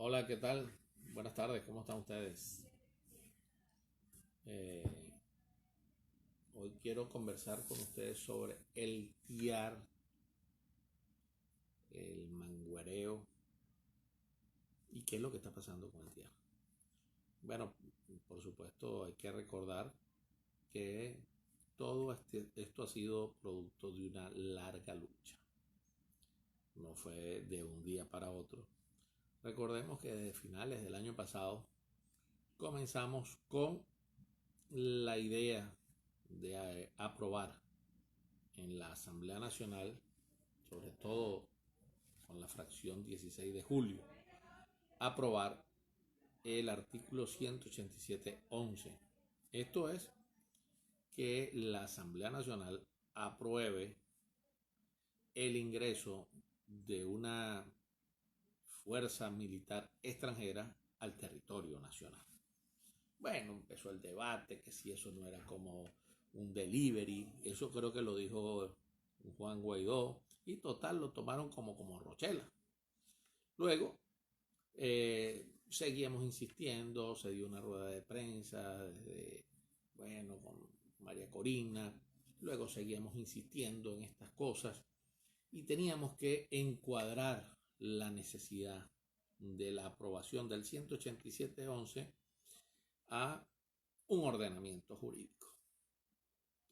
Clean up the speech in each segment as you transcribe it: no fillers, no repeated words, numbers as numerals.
Hola, ¿qué tal? Buenas tardes, ¿cómo están ustedes? Eh, Hoy quiero conversar con ustedes sobre el tiar, el manguereo y qué es lo que está pasando con el tiar. Bueno, por supuesto hay que recordar que esto ha sido producto de una larga lucha. No fue de un día para otro. Recordemos que desde finales del año pasado comenzamos con la idea de aprobar en la Asamblea Nacional, sobre todo con la fracción 16 de julio, aprobar el artículo 187.11. Esto es que la Asamblea Nacional apruebe el ingreso de una fuerza militar extranjera al territorio nacional. Bueno, empezó el debate, que si eso no era como un delivery, eso creo que lo dijo Juan Guaidó, y total lo tomaron como Rochela. Luego, seguíamos insistiendo, se dio una rueda de prensa, bueno, con María Corina, luego seguíamos insistiendo en estas cosas y teníamos que encuadrar la necesidad de la aprobación del 187.11 a un ordenamiento jurídico.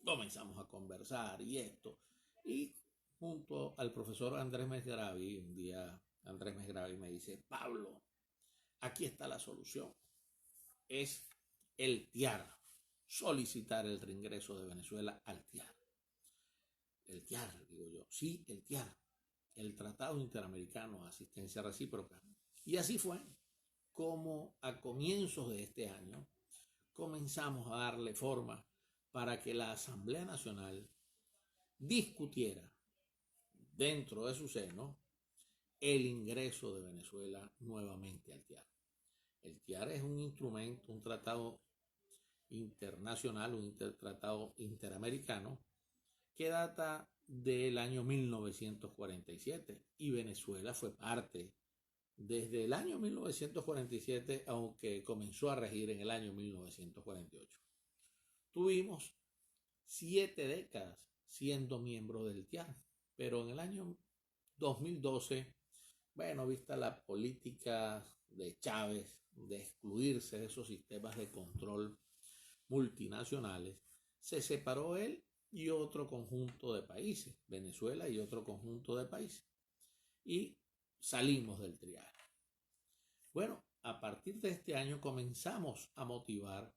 Comenzamos a conversar y esto, y junto al profesor Andrés Mesgravi, un día Andrés Mesgravi me dice: Pablo, aquí está la solución, es el TIAR, solicitar el reingreso de Venezuela al TIAR. El TIAR, digo yo, sí, el TIAR, el Tratado Interamericano de Asistencia Recíproca. Y así fue como a comienzos de este año comenzamos a darle forma para que la Asamblea Nacional discutiera dentro de su seno el ingreso de Venezuela nuevamente al TIAR. El TIAR es un instrumento, un tratado internacional, un tratado interamericano que data del año 1947 y Venezuela fue parte desde el año 1947, aunque comenzó a regir en el año 1948. Tuvimos 7 décadas siendo miembro del TIAR, pero en el año 2012, bueno, vista la política de Chávez de excluirse de esos sistemas de control multinacionales, se separó él y otro conjunto de países, Venezuela y otro conjunto de países, y salimos del TRIAR. Bueno, a partir de este año comenzamos a motivar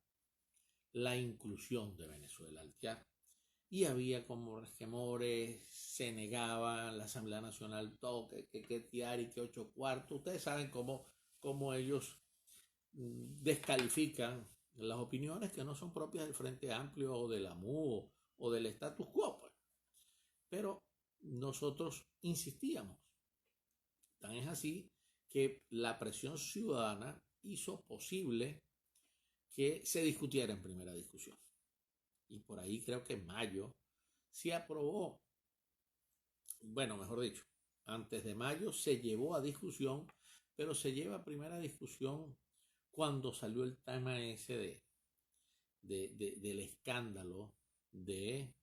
la inclusión de Venezuela al TIAR. Y había como resquemores, se negaba la Asamblea Nacional todo, que TIAR y que 8 cuartos. Ustedes saben cómo ellos descalifican las opiniones que no son propias del Frente Amplio o de la MU o del status quo. Pues. Pero nosotros insistíamos. Tan es así que la presión ciudadana hizo posible que se discutiera en primera discusión. Y por ahí creo que en mayo se aprobó, bueno, mejor dicho, antes de mayo se llevó a discusión, pero se lleva a primera discusión cuando salió el tema ese del escándalo de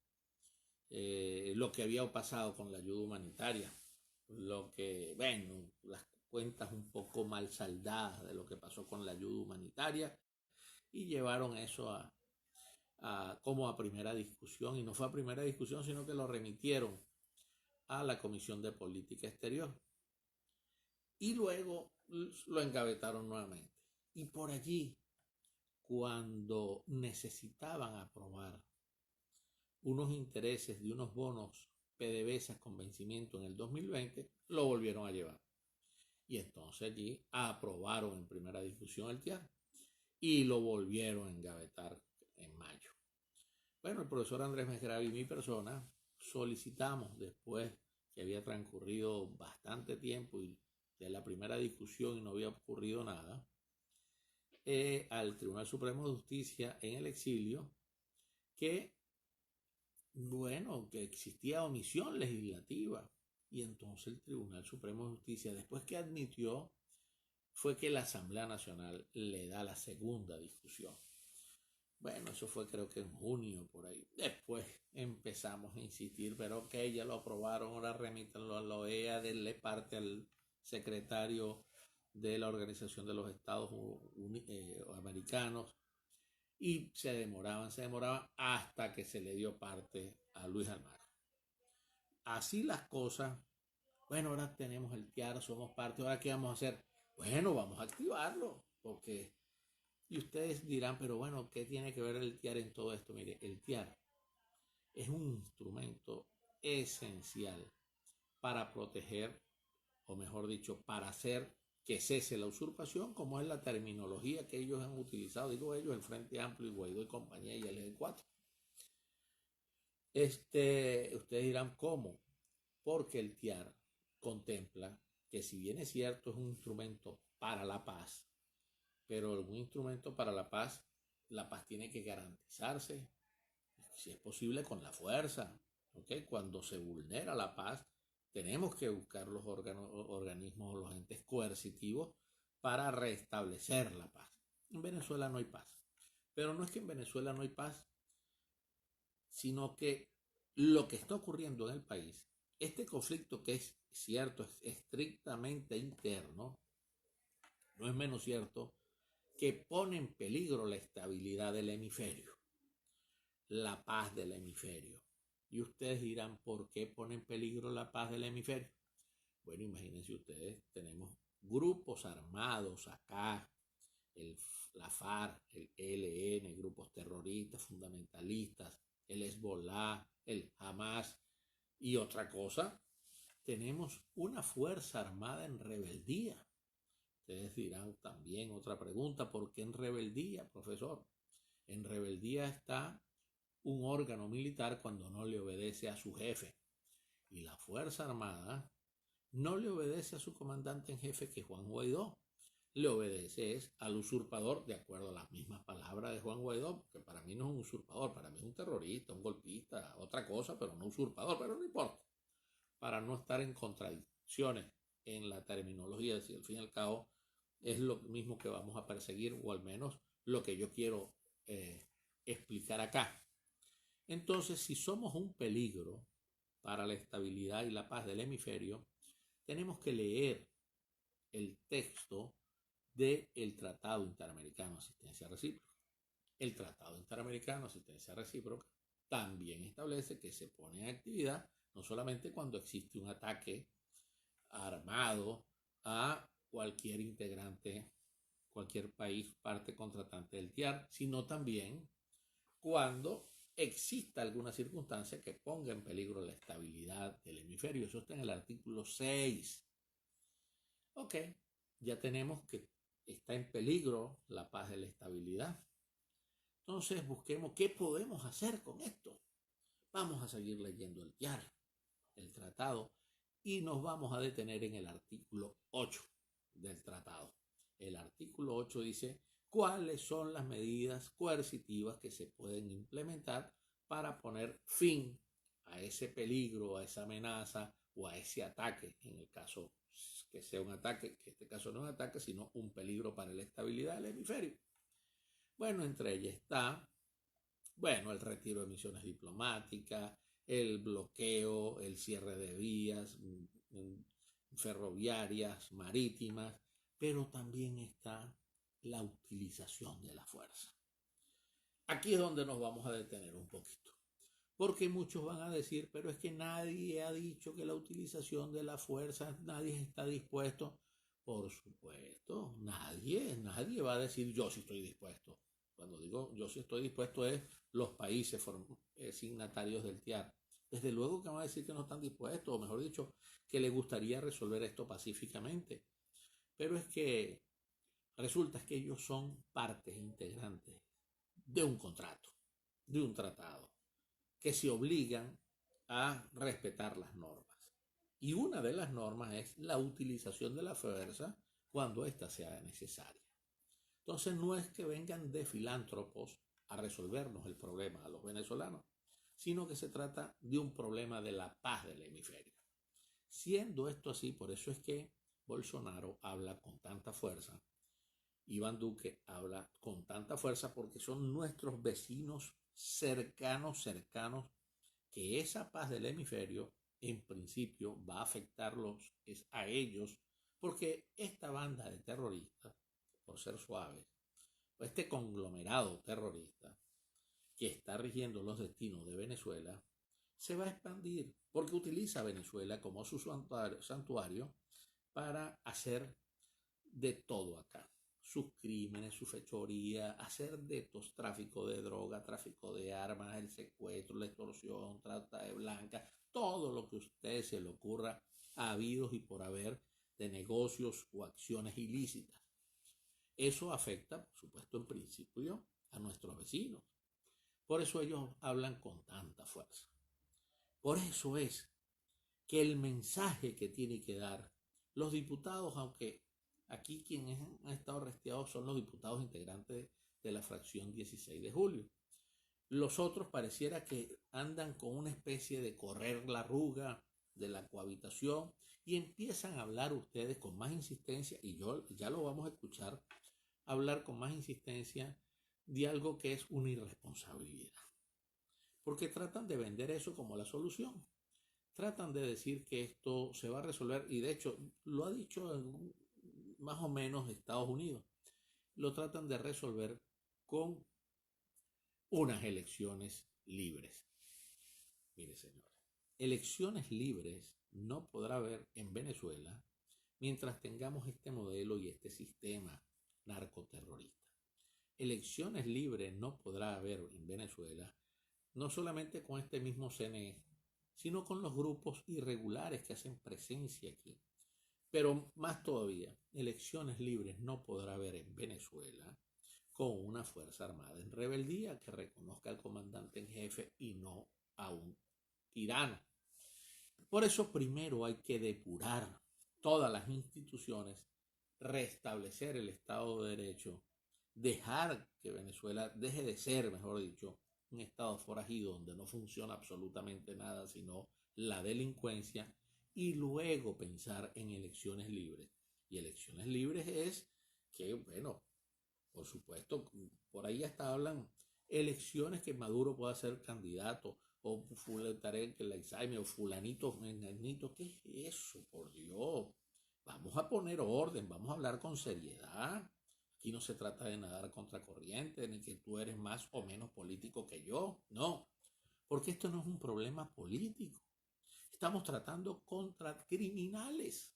lo que había pasado con la ayuda humanitaria. Lo que, bueno, las cuentas un poco mal saldadas de lo que pasó con la ayuda humanitaria y llevaron eso como a primera discusión, y no fue a primera discusión, sino que lo remitieron a la Comisión de Política Exterior y luego lo engavetaron nuevamente. Y por allí, cuando necesitaban aprobar unos intereses de unos bonos PDVSA con vencimiento en el 2020, lo volvieron a llevar. Y entonces allí aprobaron en primera discusión el TIAR y lo volvieron a engavetar en mayo. Bueno, el profesor Andrés Mesgravi y mi persona solicitamos, después que había transcurrido bastante tiempo y de la primera discusión y no había ocurrido nada, al Tribunal Supremo de Justicia en el exilio que, bueno, que existía omisión legislativa. Y entonces el Tribunal Supremo de Justicia, después que admitió fue que la Asamblea Nacional le da la segunda discusión. Bueno, eso fue creo que en junio por ahí. Después empezamos a insistir, pero ok, ya lo aprobaron, ahora remítanlo a la OEA, denle parte al secretario de la Organización de los Estados Americanos. Y se demoraban hasta que se le dio parte a Luis Almagro. Así las cosas. Bueno, ahora tenemos el TIAR, somos parte, ahora ¿qué vamos a hacer? Bueno, vamos a activarlo, porque... Y ustedes dirán, pero bueno, ¿qué tiene que ver el TIAR en todo esto? Mire, el TIAR es un instrumento esencial para proteger, o mejor dicho, para hacer que cese la usurpación, como es la terminología que ellos han utilizado, digo ellos, el Frente Amplio y Guaidó y compañía y el G4. Ustedes dirán, ¿cómo? Porque el TIAR contempla que si bien es cierto es un instrumento para la paz, pero un instrumento para la paz tiene que garantizarse, si es posible, con la fuerza. ¿Okay? Cuando se vulnera la paz, tenemos que buscar los organismos o los entes coercitivos para restablecer la paz. En Venezuela no hay paz. Pero no es que en Venezuela no hay paz, sino que lo que está ocurriendo en el país, este conflicto que es cierto, es estrictamente interno, no es menos cierto que pone en peligro la estabilidad del hemisferio, la paz del hemisferio. Y ustedes dirán, ¿por qué pone en peligro la paz del hemisferio? Bueno, imagínense ustedes, tenemos grupos armados acá, la FARC, el ELN, grupos terroristas, fundamentalistas, el Hezbollah, el Hamas y otra cosa, tenemos una fuerza armada en rebeldía. Ustedes dirán también otra pregunta, ¿por qué en rebeldía, profesor? En rebeldía está un órgano militar cuando no le obedece a su jefe. Y la Fuerza Armada no le obedece a su comandante en jefe, que es Juan Guaidó. Le obedece al usurpador, de acuerdo a las mismas palabras de Juan Guaidó, porque para mí no es un usurpador, para mí es un terrorista, un golpista, otra cosa, pero no usurpador, pero no importa. Para no estar en contradicciones en la terminología, si al fin y al cabo es lo mismo que vamos a perseguir, o al menos lo que yo quiero explicar acá. Entonces, si somos un peligro para la estabilidad y la paz del hemisferio, tenemos que leer el texto del Tratado Interamericano de Asistencia Recíproca. El Tratado Interamericano de Asistencia Recíproca también establece que se pone en actividad no solamente cuando existe un ataque armado a cualquier integrante, cualquier país parte contratante del TIAR, sino también cuando exista alguna circunstancia que ponga en peligro la estabilidad del hemisferio. Eso está en el artículo 6. Ok, ya tenemos que está en peligro la paz y la estabilidad. Entonces busquemos qué podemos hacer con esto. Vamos a seguir leyendo el TIAR, el tratado, y nos vamos a detener en el artículo 8 del tratado. El artículo 8 dice cuáles son las medidas coercitivas que se pueden implementar para poner fin a ese peligro, a esa amenaza o a ese ataque, en el caso que sea un ataque, que en este caso no es un ataque, sino un peligro para la estabilidad del hemisferio. Bueno, entre ellas está, el retiro de misiones diplomáticas, el bloqueo, el cierre de vías ferroviarias, marítimas, pero también está la utilización de la fuerza. Aquí es donde nos vamos a detener un poquito, porque muchos van a decir, pero es que nadie ha dicho que la utilización de la fuerza, nadie está dispuesto. Por supuesto, nadie va a decir yo sí estoy dispuesto. Cuando digo yo sí estoy dispuesto es los países signatarios del TIAR. Desde luego que van a decir que no están dispuestos, o mejor dicho, que les gustaría resolver esto pacíficamente. Pero es que resulta que ellos son partes integrantes de un contrato, de un tratado, que se obligan a respetar las normas. Y una de las normas es la utilización de la fuerza cuando ésta sea necesaria. Entonces no es que vengan de filántropos a resolvernos el problema a los venezolanos, sino que se trata de un problema de la paz del hemisferio. Siendo esto así, por eso es que Bolsonaro habla con tanta fuerza, Iván Duque habla con tanta fuerza porque son nuestros vecinos cercanos, que esa paz del hemisferio en principio va a afectarlos a ellos, porque esta banda de terroristas, por ser suaves, o este conglomerado terrorista que está rigiendo los destinos de Venezuela, se va a expandir porque utiliza a Venezuela como su santuario para hacer de todo acá. Sus crímenes, su fechoría, hacer de estos tráfico de droga, tráfico de armas, el secuestro, la extorsión, trata de blancas, todo lo que a usted se le ocurra, habidos y por haber de negocios o acciones ilícitas. Eso afecta, por supuesto, en principio a nuestros vecinos. Por eso ellos hablan con tanta fuerza. Por eso es que el mensaje que tiene que dar los diputados, aunque aquí quienes han estado arrestados son los diputados integrantes de la fracción 16 de julio. Los otros pareciera que andan con una especie de correr la arruga de la cohabitación y empiezan a hablar ustedes con más insistencia, y yo ya lo vamos a escuchar hablar con más insistencia de algo que es una irresponsabilidad. Porque tratan de vender eso como la solución. Tratan de decir que esto se va a resolver, y de hecho lo ha dicho más o menos Estados Unidos. Lo tratan de resolver con unas elecciones libres. Mire, señores, elecciones libres no podrá haber en Venezuela mientras tengamos este modelo y este sistema narcoterrorista. Elecciones libres no podrá haber en Venezuela no solamente con este mismo CNE, sino con los grupos irregulares que hacen presencia aquí. Pero más todavía, elecciones libres no podrá haber en Venezuela con una fuerza armada en rebeldía que reconozca al comandante en jefe y no a un tirano. Por eso primero hay que depurar todas las instituciones, restablecer el Estado de Derecho, dejar que Venezuela deje de ser, mejor dicho, un estado forajido donde no funciona absolutamente nada sino la delincuencia, y luego pensar en elecciones libres. Y elecciones libres es que, bueno, por supuesto, por ahí hasta hablan elecciones que Maduro pueda ser candidato, o Tarek el Alzheimer, o fulanito, menganito. ¿Qué es eso? Por Dios. Vamos a poner orden, vamos a hablar con seriedad. Aquí no se trata de nadar contra corriente, ni que tú eres más o menos político que yo. No, porque esto no es un problema político. Estamos tratando contra criminales.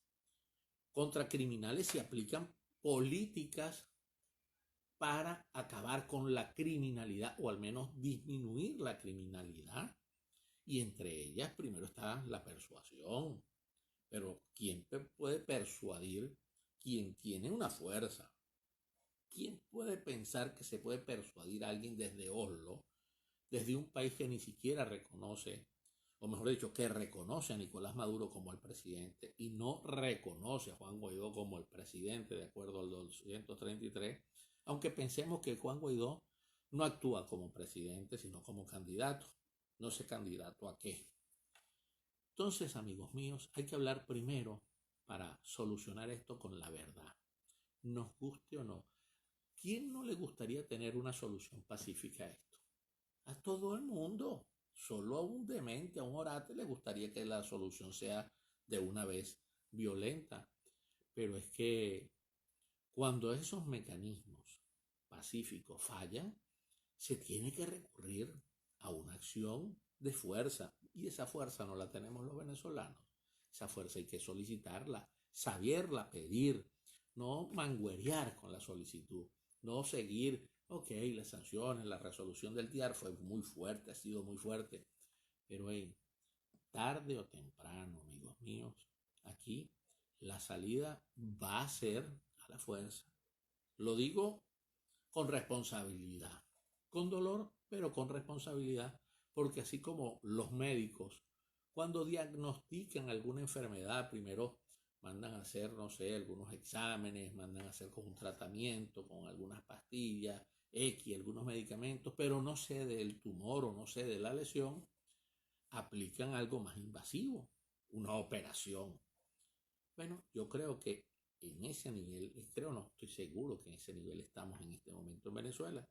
Contra criminales se aplican políticas para acabar con la criminalidad, o al menos disminuir la criminalidad. Y entre ellas primero está la persuasión. Pero ¿quién puede persuadir? Quien tiene una fuerza. ¿Quién puede pensar que se puede persuadir a alguien desde Oslo, desde un país que ni siquiera reconoce, o mejor dicho, que reconoce a Nicolás Maduro como el presidente y no reconoce a Juan Guaidó como el presidente de acuerdo al 233, aunque pensemos que Juan Guaidó no actúa como presidente sino como candidato? No sé candidato a qué. Entonces, amigos míos, hay que hablar primero para solucionar esto con la verdad, nos guste o no. ¿Quién no le gustaría tener una solución pacífica a esto? A todo el mundo. Solo a un demente, a un orate le gustaría que la solución sea de una vez violenta. Pero es que cuando esos mecanismos pacíficos fallan, se tiene que recurrir a una acción de fuerza. Y esa fuerza no la tenemos los venezolanos. Esa fuerza hay que solicitarla, saberla pedir, no manguerear con la solicitud. No seguir, ok, las sanciones, la resolución del TIAR fue muy fuerte, ha sido muy fuerte, pero tarde o temprano, amigos míos, aquí la salida va a ser a la fuerza. Lo digo con responsabilidad, con dolor, pero con responsabilidad, porque así como los médicos, cuando diagnostican alguna enfermedad, primero mandan a hacer, no sé, algunos exámenes, mandan a hacer con un tratamiento, con algunas pastillas, algunos medicamentos, pero no sé del tumor o no sé de la lesión, aplican algo más invasivo, una operación. Bueno, yo creo que en ese nivel, no, estoy seguro que en ese nivel estamos en este momento en Venezuela.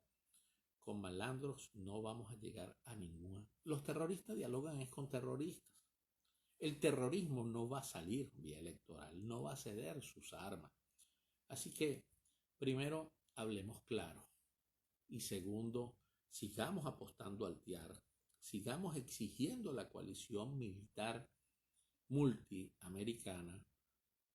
Con malandros no vamos a llegar a ninguna. Los terroristas dialogan es con terroristas. El terrorismo no va a salir vía electoral, no va a ceder sus armas. Así que, primero, hablemos claro. Y segundo, sigamos apostando al TIAR, sigamos exigiendo la coalición militar multiamericana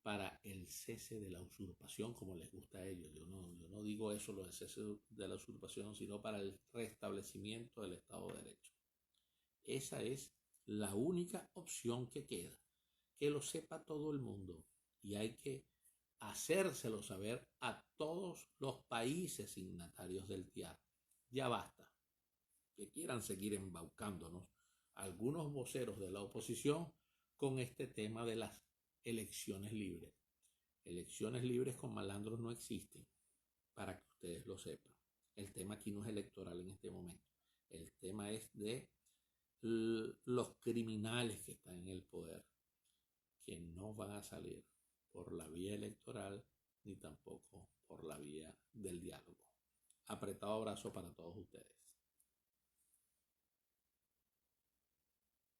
para el cese de la usurpación, como les gusta a ellos. Yo no digo eso, lo de cese de la usurpación, sino para el restablecimiento del Estado de Derecho. Esa es la única opción que queda. Que lo sepa todo el mundo. Y hay que hacérselo saber a todos los países signatarios del TIAR. Ya basta que quieran seguir embaucándonos algunos voceros de la oposición con este tema de las elecciones libres. Elecciones libres con malandros no existen, para que ustedes lo sepan. El tema aquí no es electoral en este momento. El tema es de los criminales que están en el poder, que no van a salir por la vía electoral ni tampoco por la vía del diálogo. Apretado abrazo para todos ustedes.